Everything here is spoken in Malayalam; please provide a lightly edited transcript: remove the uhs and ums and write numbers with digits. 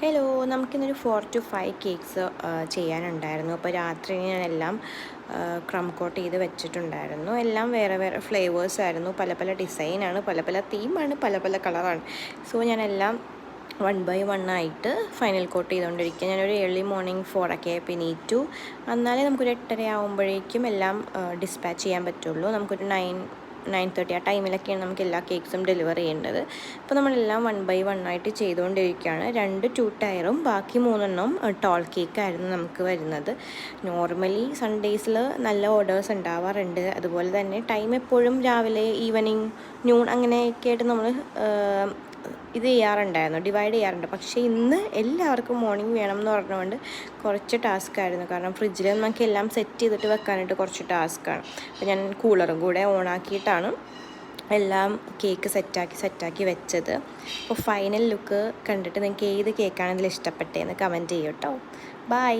ഹലോ, നമുക്കിന്നൊരു 4 to 5 കേക്ക്സ് ചെയ്യാനുണ്ടായിരുന്നു. അപ്പോൾ രാത്രി ഞാനെല്ലാം ക്രം കോട്ട് ചെയ്ത് വെച്ചിട്ടുണ്ടായിരുന്നു. എല്ലാം വേറെ വേറെ ഫ്ലേവേഴ്സ് ആയിരുന്നു. പല പല ഡിസൈനാണ്, പല പല തീമാണ്, പല പല കളറാണ്. സോ ഞാനെല്ലാം 1 by 1 ആയിട്ട് ഫൈനൽ കോട്ട് ചെയ്തുകൊണ്ടിരിക്കുക. ഞാനൊരു ഏർലി മോർണിംഗ് 4 ഒക്കെ എണീറ്റു. എന്നാലേ നമുക്കൊരു 8:30 ആകുമ്പോഴേക്കും എല്ലാം ഡിസ്പാച്ച് ചെയ്യാൻ പറ്റുള്ളൂ. നമുക്കൊരു 9:30 ആ ടൈമിലൊക്കെയാണ് നമുക്ക് എല്ലാ കേക്ക്സും ഡെലിവർ ചെയ്യേണ്ടത്. അപ്പോൾ നമ്മളെല്ലാം 1 by 1 ആയിട്ട് ചെയ്തുകൊണ്ടിരിക്കുകയാണ്. 2 2 ടയറും ബാക്കി 3 ടോൾ കേക്കായിരുന്നു നമുക്ക് വരുന്നത്. നോർമലി സൺഡേയ്സിൽ നല്ല ഓർഡേഴ്സ് ഉണ്ടാവാറുണ്ട്. അതുപോലെ തന്നെ ടൈം എപ്പോഴും രാവിലെ, ഈവനിങ്, നൂൺ അങ്ങനെയൊക്കെ ആയിട്ട് നമ്മൾ ഇത് ചെയ്യാറുണ്ടായിരുന്നു, ഡിവൈഡ് ചെയ്യാറുണ്ട്. പക്ഷേ ഇന്ന് എല്ലാവർക്കും മോർണിംഗ് വേണം എന്ന് പറഞ്ഞുകൊണ്ട് കുറച്ച് ടാസ്ക്കായിരുന്നു. കാരണം ഫ്രിഡ്ജിൽ നമുക്ക് എല്ലാം സെറ്റ് ചെയ്തിട്ട് വെക്കാനായിട്ട് കുറച്ച് ടാസ്ക്കാണ്. അപ്പോൾ ഞാൻ കൂളറും കൂടെ ഓണാക്കിയിട്ടാണ് എല്ലാം കേക്ക് സെറ്റാക്കി വെച്ചത്. അപ്പോൾ ഫൈനൽ ലുക്ക് കണ്ടിട്ട് നിങ്ങൾക്ക് ഏത് കേക്കാണെങ്കിലും ഇഷ്ടപ്പെട്ടതെന്ന് കമൻറ്റ് ചെയ്യൂ കേട്ടോ. ബൈ.